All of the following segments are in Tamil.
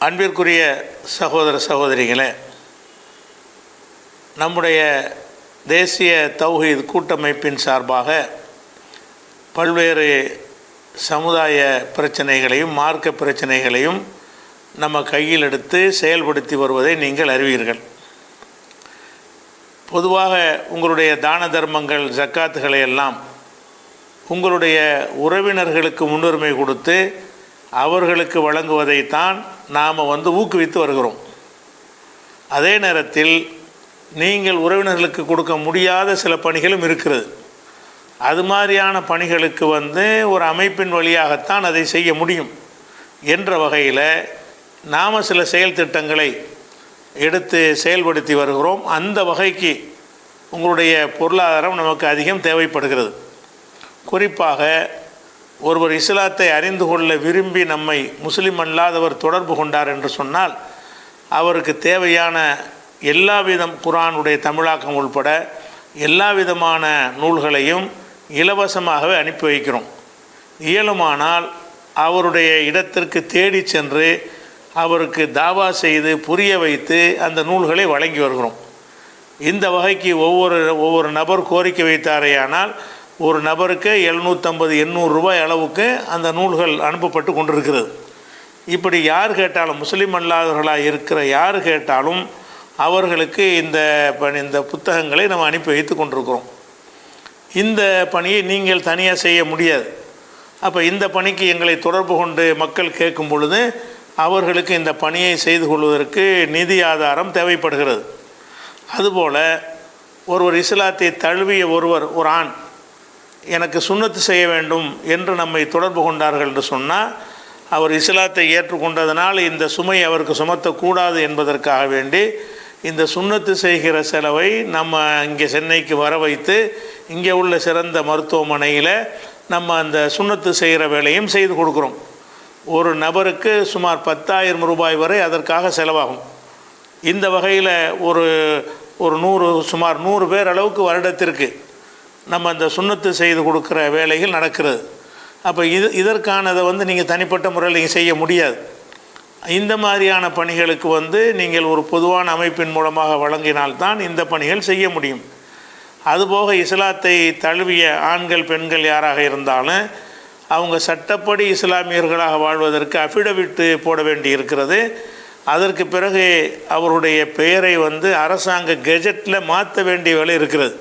அன்பிற்குரிய சகோதர சகோதரிகளே, நம்முடைய தேசிய தௌஹீத் கூட்டமைப்பின் சார்பாக பல்வேறு சமுதாய பிரச்சனைகளையும் மார்க்க பிரச்சனைகளையும் நம்ம கையில் எடுத்து செயல்படுத்தி வருவதை நீங்கள் அறிவீர்கள். பொதுவாக உங்களுடைய தான தர்மங்கள் ஜக்காத்துகளை எல்லாம் உங்களுடைய உறவினர்களுக்கு முன்னுரிமை கொடுத்து அவர்களுக்கு வழங்குவதைத்தான் நாம் ஊக்குவித்து வருகிறோம். அதே நேரத்தில் நீங்கள் உறவினர்களுக்கு கொடுக்க முடியாத சில பணிகளும் இருக்கிறது. அது மாதிரியான பணிகளுக்கு ஒரு அமைப்பின் வழியாகத்தான் அதை செய்ய முடியும் என்ற வகையில் நாம் சில செயல் திட்டங்களை எடுத்து செயல்படுத்தி வருகிறோம். அந்த வகைக்கு உங்களுடைய பொருளாதாரம் நமக்கு அதிகம் தேவைப்படுகிறது. குறிப்பாக ஒருவர் இஸ்லாத்தை அறிந்து கொள்ள விரும்பி நம்மை முஸ்லீம் அல்லாதவர் தொடர்பு கொண்டார் என்று சொன்னால் அவருக்கு தேவையான எல்லா விதம் குர்ஆனுடைய தமிழாக்கம் உள்பட எல்லா விதமான நூல்களையும் இலவசமாகவே அனுப்பி வைக்கிறோம். இயலுமானால் அவருடைய இடத்திற்கு தேடி சென்று அவருக்கு தாவா செய்து புரிய வைத்து அந்த நூல்களை வழங்கி வருகிறோம். இந்த வகைக்கு ஒவ்வொரு நபர் கோரிக்கை வைத்தாரேயானால் ஒரு நபருக்கு 750-800 ரூபாய் அளவுக்கு அந்த நூல்கள் அனுப்பப்பட்டு கொண்டிருக்கிறது. இப்படி யார் கேட்டாலும் முஸ்லீம் அல்லாதவர்களாக இருக்கிற யார் கேட்டாலும் அவர்களுக்கு இந்த புத்தகங்களை நம்ம அனுப்பி வைத்து கொண்டிருக்கிறோம். இந்த பணியை நீங்கள் தனியாக செய்ய முடியாது. அப்போ இந்த பணிக்கு எங்களை தொடர்பு கொண்டு மக்கள் கேட்கும் பொழுது அவர்களுக்கு இந்த பணியை செய்து கொள்வதற்கு நிதி ஆதாரம் தேவைப்படுகிறது. அதுபோல் ஒருவர் இஸ்லாத்தை தழுவிய ஒரு ஆண் எனக்கு சுன்னத்து செய்ய வேண்டும் என்று நம்மை தொடர்பு கொண்டார்கள் என்று சொன்னால் அவர் இஸ்லாத்தை ஏற்றுக்கொண்டதனால் இந்த சுமை அவருக்கு சுமத்தக்கூடாது என்பதற்காக வேண்டி இந்த சுன்னத்து செய்கிற செலவை நம்ம இங்கே சென்னைக்கு வர வைத்து இங்கே உள்ள சிறந்த மருத்துவமனையில் நம்ம அந்த சுன்னத்து செய்கிற வேலையும் செய்து கொடுக்குறோம். ஒரு நபருக்கு சுமார் 10,000 ரூபாய் வரை அதற்காக செலவாகும். இந்த வகையில் சுமார் 100 பேர் அளவுக்கு வருடத்திற்கு நம்ம அந்த சுன்னத்து செய்து கொடுக்குற வேலைகள் நடக்கிறது. அப்போ இதற்கானதை நீங்கள் தனிப்பட்ட முறையில் நீங்கள் செய்ய முடியாது. இந்த மாதிரியான பணிகளுக்கு நீங்கள் ஒரு பொதுவான அமைப்பின் மூலமாக வழங்கினால்தான் இந்த பணிகள் செய்ய முடியும். அதுபோக இஸ்லாத்தை தழுவிய ஆண்கள் பெண்கள் யாராக இருந்தாலும் அவங்க சட்டப்படி இஸ்லாமியர்களாக வாழ்வதற்கு அஃபிடவிட்டு போட வேண்டி இருக்கிறது. அதற்கு பிறகு அவருடைய பெயரை அரசாங்க கெஜெட்டில் மாற்ற வேண்டிய வேலை இருக்கிறது.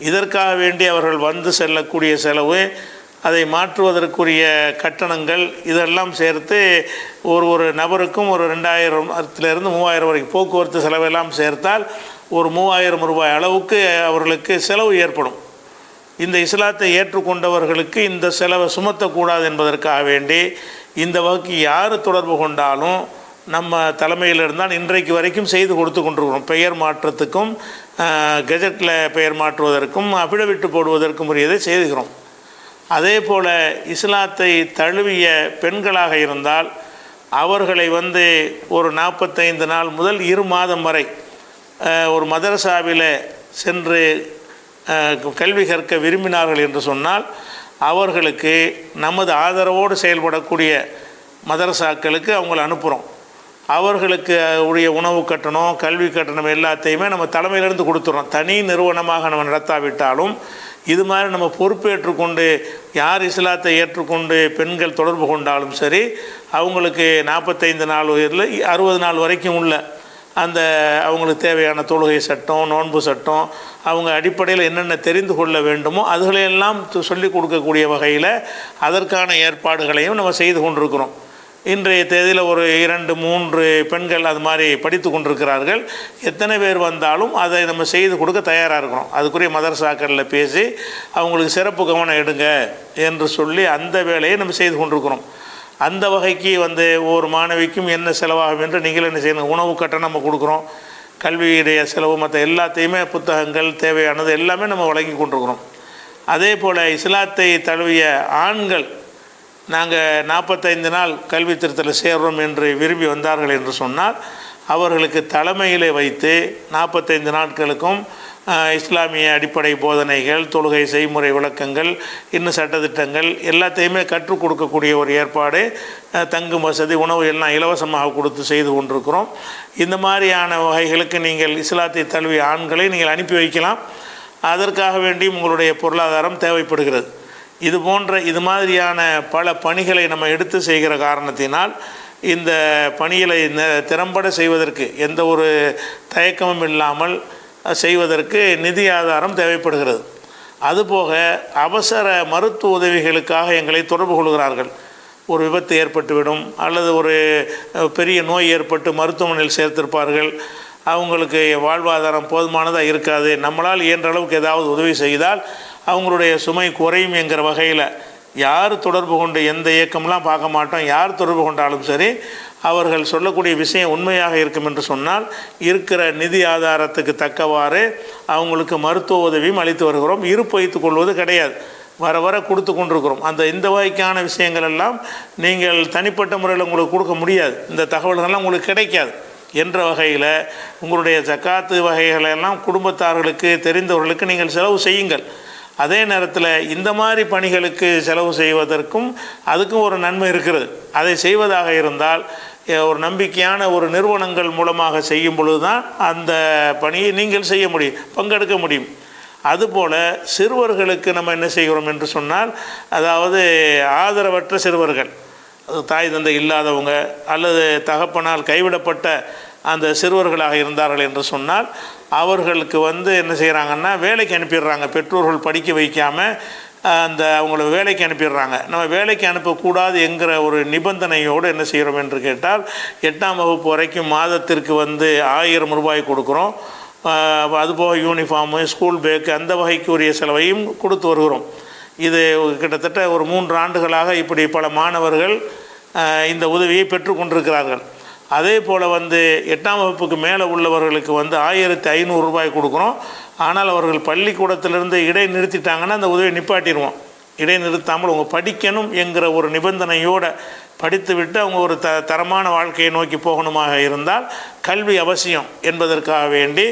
இதற்காக வேண்டி அவர்கள் செல்லக்கூடிய செலவு, அதை மாற்றுவதற்குரிய கட்டணங்கள் இதெல்லாம் சேர்த்து ஒரு நபருக்கும் ஒரு 2000 3000 வரைக்கும் போக்குவரத்து செலவெல்லாம் சேர்த்தால் ஒரு 3000 ரூபாய் அளவுக்கு அவர்களுக்கு செலவு ஏற்படும். இந்த இஸ்லாத்தை ஏற்றுக்கொண்டவர்களுக்கு இந்த செலவை சுமத்தக்கூடாது என்பதற்காக வேண்டி இந்த வகைக்கு யார் தொடர்பு கொண்டாலும் நம்ம தலைமையில் இருந்தால் இன்றைக்கு வரைக்கும் செய்து கொடுத்து கொண்டிருக்கிறோம். பெயர் மாற்றத்துக்கும் கெஜெட்டில் பெயர் மாற்றுவதற்கும் அபிடவிட்டு போடுவதற்கும் உரியதை செய்துகிறோம். அதே போல் இஸ்லாத்தை தழுவிய பெண்களாக இருந்தால் அவர்களை ஒரு 45 நாள் முதல் 2 மாதம் வரை ஒரு மதரசாவில் சென்று கல்வி கற்க விரும்பினார்கள் என்று சொன்னால் அவர்களுக்கு நமது ஆதரவோடு செயல்படக்கூடிய மதரசாக்களுக்கு அவங்களை அனுப்புகிறோம். அவர்களுக்கு உரிய உணவு கட்டணம் கல்வி கட்டணம் எல்லாத்தையுமே நம்ம தலைமையிலேருந்து கொடுத்துட்றோம். தனி நிறுவனமாக நம்ம நடத்தாவிட்டாலும் இது மாதிரி நம்ம பொறுப்பேற்றுக்கொண்டு யார் இஸ்லாத்தை ஏற்றுக்கொண்டு பெண்கள் தொடர்பு கொண்டாலும் சரி அவங்களுக்கு 45 நாள் 60 நாள் வரைக்கும் உள்ள அந்த அவங்களுக்கு தேவையான தொழுகை சட்டம் நோன்பு சட்டம் அவங்க அடிப்படையில் என்னென்ன தெரிந்து கொள்ள வேண்டுமோ அதுகளையெல்லாம் சொல்லிக் கொடுக்கக்கூடிய வகையில் அதற்கான ஏற்பாடுகளையும் நம்ம செய்து கொண்டிருக்கிறோம். இன்றைய தேதியில் ஒரு 2-3 பெண்கள் அது மாதிரி படித்து கொண்டிருக்கிறார்கள். எத்தனை பேர் வந்தாலும் அதை நம்ம செய்து கொடுக்க தயாராக இருக்கிறோம். அதுக்குரிய மதரசாக்களில் பேசி அவங்களுக்கு சிறப்பு கவனம் எடுங்க என்று சொல்லி அந்த வேலையை நம்ம செய்து கொண்டிருக்கிறோம். அந்த வகைக்கு ஒவ்வொரு மாணவிக்கும் என்ன செலவாகும் என்று நீங்கள் என்ன செய்யணும், உணவு கட்டணம் நம்ம கொடுக்குறோம். கல்வியுடைய செலவு மற்ற எல்லாத்தையுமே புத்தகங்கள் தேவையானது எல்லாமே நம்ம வழங்கி கொண்டிருக்கிறோம். அதே போல் இஸ்லாத்தை தழுவிய ஆண்கள் நாங்கள் 45 நாள் கல்வி திருத்தத்தில் சேர்றோம் என்று விரும்பி வந்தார்கள் என்று சொன்னால் அவர்களுக்கு தலைமையிலே வைத்து 45 நாட்களுக்கும் இஸ்லாமிய அடிப்படை போதனைகள், தொழுகை செய்முறை விளக்கங்கள், இன்னும் சட்டத்திட்டங்கள் எல்லாத்தையுமே கற்றுக் கொடுக்கக்கூடிய ஒரு ஏற்பாடு, தங்கும் வசதி, உணவு எல்லாம் இலவசமாக கொடுத்து செய்து கொண்டிருக்கிறோம். இந்த மாதிரியான வகைகளுக்கு நீங்கள் இஸ்லாத்தை தழுவிய ஆண்களை நீங்கள் அனுப்பி வைக்கலாம். அதற்காக வேண்டியும் உங்களுடைய பொருளாதாரம் தேவைப்படுகிறது. இது மாதிரியான பல பணிகளை நம்ம எடுத்து செய்கிற காரணத்தினால் இந்த பணிகளை திறம்பட செய்வதற்கு எந்த ஒரு தயக்கமும் இல்லாமல் செய்வதற்கு நிதி ஆதாரம் தேவைப்படுகிறது. அதுபோக அவசர மருத்துவ உதவிகளுக்காக எங்களை தொடர்பு கொள்கிறார்கள். ஒரு விபத்து ஏற்பட்டுவிடும் அல்லது ஒரு பெரிய நோய் ஏற்பட்டு மருத்துவமனையில் சேர்த்திருப்பார்கள். அவங்களுக்கு வாழ்வாதாரம் போதுமானதாக இருக்காது. நம்மளால் இயன்ற அளவுக்கு ஏதாவது உதவி செய்தால் அவங்களுடைய சுமை குறையும் என்கிற வகையில் யார் தொடர்பு கொண்டு எந்த இயக்கம்லாம் பார்க்க மாட்டோம். யார் தொடர்பு கொண்டாலும் சரி, அவர்கள் சொல்லக்கூடிய விஷயம் உண்மையாக இருக்கும் என்று சொன்னால் இருக்கிற நிதி ஆதாரத்துக்கு தக்கவாறு அவங்களுக்கு மருத்துவ உதவியும் அளித்து வருகிறோம். இருப்பு வைத்துக் கொள்வது கிடையாது, வர வர கொடுத்து கொண்டிருக்கிறோம். இந்த வகைக்கான விஷயங்கள் எல்லாம் நீங்கள் தனிப்பட்ட முறையில் உங்களுக்கு கொடுக்க முடியாது, இந்த தகவல்கள்லாம் உங்களுக்கு கிடைக்காது என்ற வகையில் உங்களுடைய ஜக்காத்து வகைகளெல்லாம் குடும்பத்தார்களுக்கு தெரிந்தவர்களுக்கு நீங்கள் செலவு செய்யுங்கள். அதே நேரத்தில் இந்த மாதிரி பணிகளுக்கு செலவு செய்வதற்கும் அதுக்கும் ஒரு நன்மை இருக்கிறது. அதை செய்வதாக இருந்தால் ஒரு நம்பிக்கையான ஒரு நிறுவனங்கள் மூலமாக செய்யும் பொழுது தான் அந்த பணியை நீங்கள் செய்ய முடியும், பங்கெடுக்க முடியும். அதுபோல் சிறுவர்களுக்கு நம்ம என்ன செய்கிறோம் என்று சொன்னால், அதாவது ஆதரவற்ற சிறுவர்கள், தாய் தந்தை இல்லாதவங்க அல்லது தகப்பனால் கைவிடப்பட்ட அந்த சிறுவர்களாக இருந்தார்கள் என்று சொன்னால் அவர்களுக்கு என்ன செய்கிறாங்கன்னா வேலைக்கு அனுப்பிடுறாங்க. பெற்றோர்கள் படிக்க வைக்காமல் அவங்கள வேலைக்கு அனுப்பிடுறாங்க. நம்ம வேலைக்கு அனுப்பக்கூடாது என்கிற ஒரு நிபந்தனையோடு என்ன செய்கிறோம் என்று கேட்டால் 8ஆம் வகுப்பு வரைக்கும் மாதத்திற்கு 1000 ரூபாய் கொடுக்குறோம். அதுபோக யூனிஃபார்மு, ஸ்கூல் பேக்கு, அந்த வகைக்கு உரிய செலவையும் கொடுத்து வருகிறோம். இது கிட்டத்தட்ட ஒரு 3 ஆண்டுகளாக இப்படி பல மாணவர்கள் இந்த உதவியை பெற்று கொண்டிருக்கிறார்கள். அதே போல் 8ஆம் வகுப்புக்கு மேலே உள்ளவர்களுக்கு 1500 ரூபாய் கொடுக்குறோம். ஆனால் அவர்கள் பள்ளிக்கூடத்திலிருந்து இடை நிறுத்திட்டாங்கன்னா அந்த உதவியை நிப்பாட்டிடுவோம். இடை நிறுத்தாமல் அவங்க படிக்கணும் என்கிற ஒரு நிபந்தனையோடு படித்துவிட்டு அவங்க ஒரு தரமான வாழ்க்கையை நோக்கி போகணுமாக இருந்தால் கல்வி அவசியம் என்பதற்காக வேண்டி,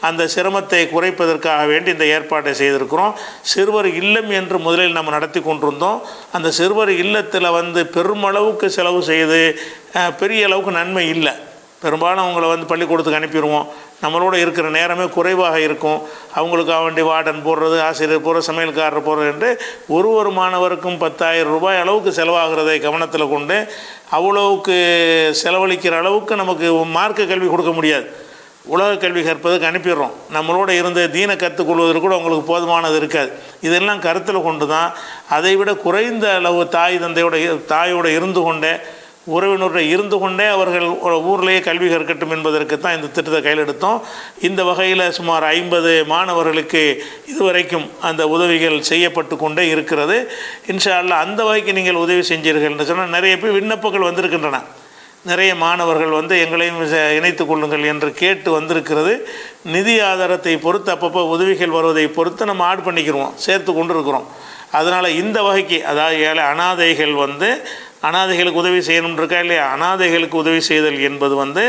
அந்த சிரமத்தை குறைப்பதற்காக வேண்டி இந்த ஏற்பாட்டை செய்திருக்கிறோம். சிறுவர் இல்லம் என்று முதலில் நம்ம நடத்தி கொண்டிருந்தோம். அந்த சிறுவர் இல்லத்தில் பெருமளவுக்கு செலவு செய்து பெரிய அளவுக்கு நன்மை இல்லை. பெரும்பாலும் அவங்கள பள்ளிக்கூடத்துக்கு அனுப்பிடுவோம். நம்மளோட இருக்கிற நேரமே குறைவாக இருக்கும். அவங்களுக்காக வேண்டி வார்டன் போடுறது, ஆசிரியர் போடுறது, சமையல்காரர் போடுறது என்று ஒரு மாணவருக்கும் 10,000 ரூபாய் அளவுக்கு செலவாகிறதை கவனத்தில் கொண்டு அவ்வளவுக்கு செலவழிக்கிற அளவுக்கு நமக்கு மார்க்க கல்வி கொடுக்க முடியாது. உலக கல்வி கற்பதுக்கு அனுப்பிடுறோம். நம்மளோட இருந்து தீனை கற்றுக்கொள்வதற்கு கூட அவங்களுக்கு போதுமானது இருக்காது. இதெல்லாம் கருத்தில் கொண்டு தான் அதை விட குறைந்த அளவு தாயோட இருந்து கொண்டே, உறவினருடைய இருந்து கொண்டே அவர்கள் ஊரிலேயே கல்வி கற்கட்டும் என்பதற்கு தான் இந்த திட்டத்தை கையில் எடுத்தோம். இந்த வகையில் சுமார் 50 மாணவர்களுக்கு இதுவரைக்கும் அந்த உதவிகள் செய்யப்பட்டு கொண்டே இருக்கிறது. இன்ஷா அல்லாஹ் அந்த வகைக்கு நீங்கள் உதவி செஞ்சீர்கள் என்று சொன்னால் நிறைய பேர் விண்ணப்பங்கள் வந்திருக்கின்றன. நிறைய மாணவர்கள் எங்களையும் இணைத்து கொள்ளுங்கள் என்று கேட்டு வந்திருக்கிறது. நிதி ஆதாரத்தை பொறுத்து அப்பப்போ உதவிகள் வருவதை பொறுத்து நம்ம ஆட் பண்ணிக்கிறோம், சேர்த்து கொண்டு இருக்கிறோம். அதனால் இந்த வகைக்கு, அதாவது அனாதைகள் அனாதைகளுக்கு உதவி செய்யணும் இருக்கா இல்லையா, அனாதைகளுக்கு உதவி செய்தல் என்பது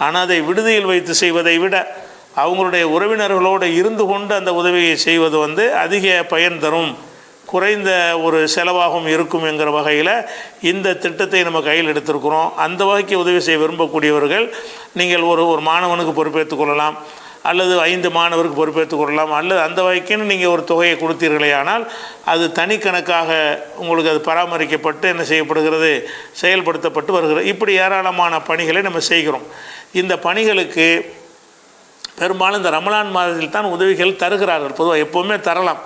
அனாதை விடுதியில் வைத்து செய்வதை விட அவங்களுடைய உறவினர்களோடு இருந்து கொண்டு அந்த உதவியை செய்வது அதிக பயன் தரும், குறைந்த ஒரு செலவாகவும் இருக்கும் என்கிற வகையில் இந்த திட்டத்தை நம்ம கையில் எடுத்திருக்கிறோம். அந்த வகைக்கு உதவி செய்ய விரும்பக்கூடியவர்கள் நீங்கள் ஒரு மாணவனுக்கு பொறுப்பேற்றுக் கொள்ளலாம், அல்லது 5 மாணவருக்கு பொறுப்பேற்றுக் கொள்ளலாம், அல்லது அந்த வகைக்குன்னு நீங்கள் ஒரு தொகையை கொடுத்தீர்களே ஆனால் அது தனி கணக்காக உங்களுக்கு அது பராமரிக்கப்பட்டு என்ன செய்யப்படுகிறது, செயல்படுத்தப்பட்டு வருகிறது. இப்படி ஏராளமான பணிகளை நம்ம செய்கிறோம். இந்த பணிகளுக்கு பெரும்பாலும் இந்த ரமலான் மாதத்தில் தான் உதவிகள் தருகிறார்கள். பொதுவாக எப்போவுமே தரலாம்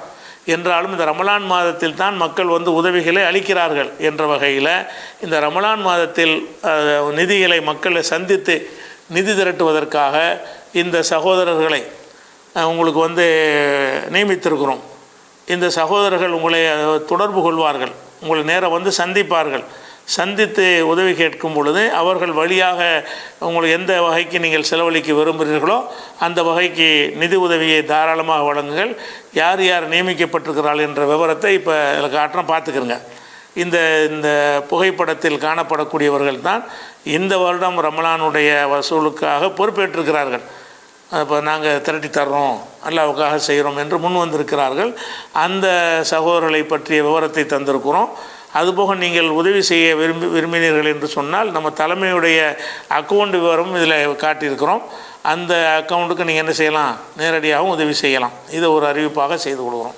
என்றாலும் இந்த ரமலான் மாதத்தில் தான் மக்கள் உதவிகளை அளிக்கிறார்கள் என்ற வகையில் இந்த ரமலான் மாதத்தில் நிதிகளை மக்களை சந்தித்து நிதி திரட்டுவதற்காக இந்த சகோதரர்களை உங்களுக்கு நியமித்திருக்கிறோம். இந்த சகோதரர்கள் உங்களை தொடர்பு கொள்வார்கள், உங்களை நேரம் சந்திப்பார்கள். சந்தித்து உதவி கேட்கும் பொழுது அவர்கள் வழியாக உங்களுக்கு எந்த வகைக்கு நீங்கள் செலவழிக்க விரும்புகிறீர்களோ அந்த வகைக்கு நிதி உதவியை தாராளமாக வழங்குங்கள். யார் யார் நியமிக்கப்பட்டிருக்கிறார்கள் என்ற விவரத்தை இப்போ இதில் காட்டுறோம், பார்த்துக்கிறங்க. இந்த புகைப்படத்தில் காணப்படக்கூடியவர்கள் தான் இந்த வருடம் ரமலானுடைய வசூலுக்காக பொறுப்பேற்றிருக்கிறார்கள். இப்போ நாங்கள் திரட்டி தர்றோம், அல்லாவுக்காக செய்கிறோம் என்று முன் வந்திருக்கிறார்கள். அந்த சகோதரர்களை பற்றிய விவரத்தை தந்திருக்கிறோம். அதுபோக நீங்கள் உதவி செய்ய விரும்பினீர்கள் என்று சொன்னால் நம்ம தலைமையுடைய அக்கௌண்ட் விவரம் இதில் காட்டியிருக்கிறோம். அந்த அக்கௌண்ட்டுக்கு நீங்கள் என்ன செய்யலாம், நேரடியாகவும் உதவி செய்யலாம். இதை ஒரு அறிவிப்பாக செய்து கொடுக்குறோம்.